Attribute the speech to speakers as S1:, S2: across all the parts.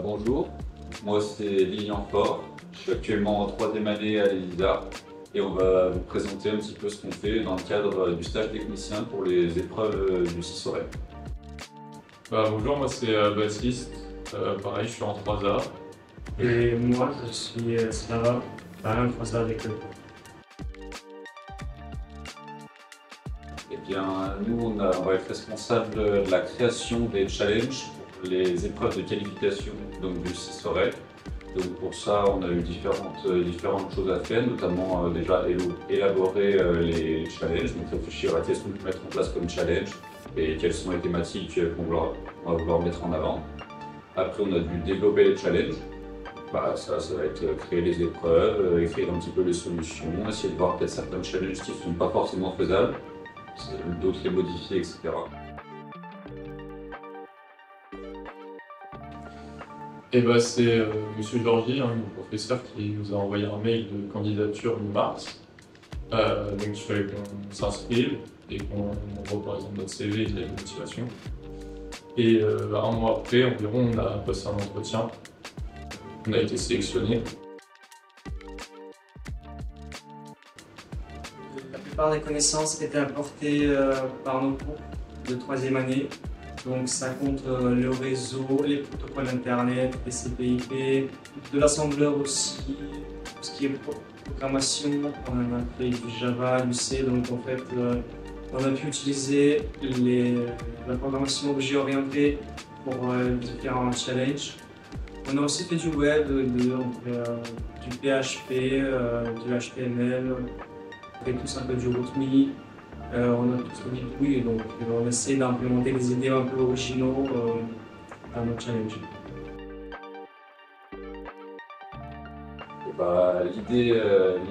S1: Bonjour, moi c'est Lilian Faure, je suis actuellement en troisième année à l'ELISA et on va vous présenter un petit peu ce qu'on fait dans le cadre du stage technicien pour les épreuves du CISOREL.
S2: Bonjour, moi c'est Baptiste, pareil je suis en 3A.
S3: Et moi, je suis Slava, pareil, en 3A avec eux.
S1: Eh bien, nous on va être responsable de la création des challenges pour les épreuves de qualification donc, du CISOREL. Donc pour ça, on a eu différentes choses à faire, notamment déjà élaborer les challenges, donc réfléchir à qu'est-ce qu'on peut mettre en place comme challenge et quelles sont les thématiques qu'on va vouloir mettre en avant. Après, on a dû développer les challenges. Ça va être créer les épreuves, écrire un petit peu les solutions, essayer de voir peut-être certains challenges qui ne sont pas forcément faisables, d'autres les modifier, etc.
S2: C'est Monsieur Georgie, mon professeur, qui nous a envoyé un mail de candidature mi-mars. Donc il fallait qu'on s'inscrive et qu'on envoie par exemple notre CV et de la motivation. Et un mois après environ, on a passé un entretien. On a été sélectionné.
S3: La plupart des connaissances étaient apportées par nos cours de troisième année. Donc ça compte le réseau, les protocoles internet, les CPIP, de l'assembleur aussi, tout ce qui est programmation. On a fait du Java, du C, donc en fait on a pu utiliser la programmation objet-orientée pour différents challenges. On a aussi fait du web, du PHP, du HTML, on fait tous un peu du ROOTME. On a tous dit oui, donc on essaie d'implémenter des idées un peu originaux dans nos challenges.
S1: L'idée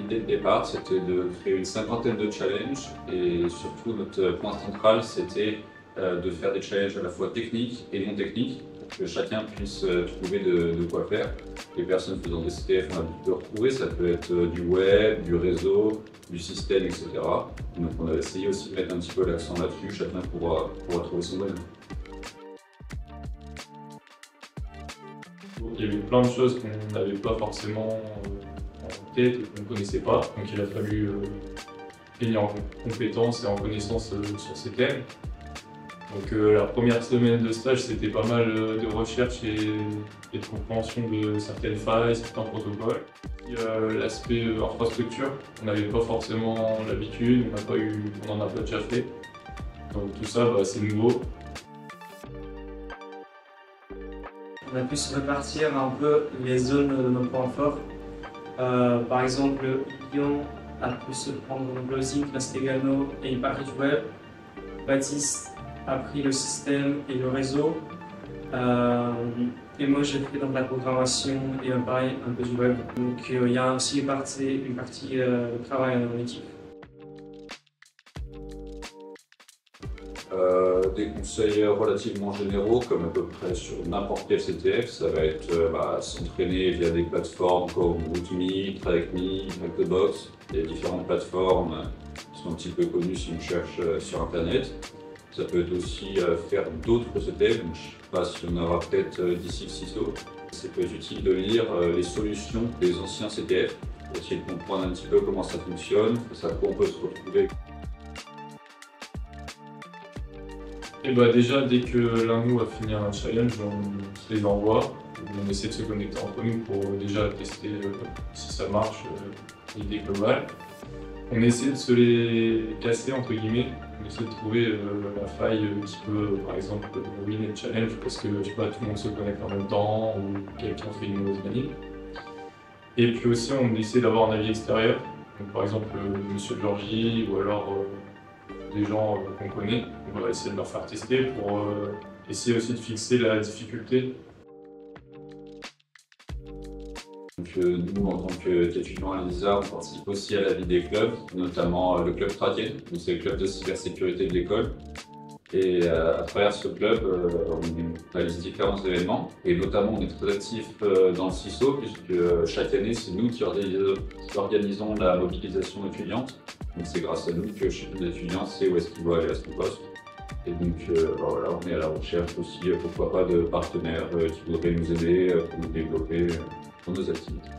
S1: de départ, c'était de créer une cinquantaine de challenges et surtout notre point central, c'était de faire des challenges à la fois techniques et non techniques pour que chacun puisse trouver de quoi faire. Les personnes faisant des CTF, on a pu retrouver, ça peut être du web, du réseau, du système, etc. Donc on a essayé aussi de mettre un petit peu l'accent là-dessus, chacun pourra trouver son domaine.
S2: Il y avait plein de choses qu'on n'avait pas forcément en tête et qu'on ne connaissait pas. Donc il a fallu gagner en compétences et en connaissances sur ces thèmes. Donc la première semaine de stage, c'était pas mal de recherche et de compréhension de certaines failles, certains protocoles. L'aspect infrastructure, on n'avait pas forcément l'habitude, on n'en a pas déjà fait. Donc tout ça, c'est nouveau.
S3: On a pu se répartir un peu les zones de nos points forts. Par exemple, Lyon a pu se prendre le Blozing, la Stegano et une partie du web. Baptiste a pris le système et le réseau. Et moi j'ai fait dans la programmation et pareil un peu du web. Donc il y a aussi une partie de travail en équipe.
S1: Des conseils relativement généraux, comme à peu près sur n'importe quel CTF, ça va être s'entraîner via des plateformes comme ROOTME, TrackMe, Hackthebox. Il y a différentes plateformes qui sont un petit peu connues si on cherche sur Internet. Ça peut être aussi faire d'autres CTF, donc je ne sais pas si on aura peut-être d'ici le CISO. Ça peut être utile de lire les solutions des anciens CTF, pour essayer de comprendre un petit peu comment ça fonctionne, face à quoi on peut se retrouver.
S2: Déjà, dès que l'un de nous a fini un challenge, on se les envoie. On essaie de se connecter entre nous pour déjà tester si ça marche, l'idée globale. On essaie de se les casser, entre guillemets. On essaie de trouver la faille qui peut, par exemple, ruiner le challenge parce que, je sais pas, tout le monde se connecte en même temps ou quelqu'un fait une mauvaise manip. Et puis aussi, on essaie d'avoir un avis extérieur. Donc, par exemple, Monsieur Georgie ou alors des gens qu'on connaît. On va essayer de leur faire tester pour essayer aussi de fixer la difficulté.
S1: Donc, nous, en tant qu'étudiants à l'ELISA, on participe aussi à la vie des clubs, notamment le club Traken, c'est le club de cybersécurité de l'école. Et à travers ce club, on réalise différents événements, et notamment on est très actif dans le CISO, puisque chaque année, c'est nous qui organisons la mobilisation étudiante. Donc c'est grâce à nous que chacun des étudiants sait où est-ce qu'il doit aller à son poste. Et donc voilà, on est à la recherche aussi, pourquoi pas, de partenaires qui voudraient nous aider pour nous développer dans nos activités.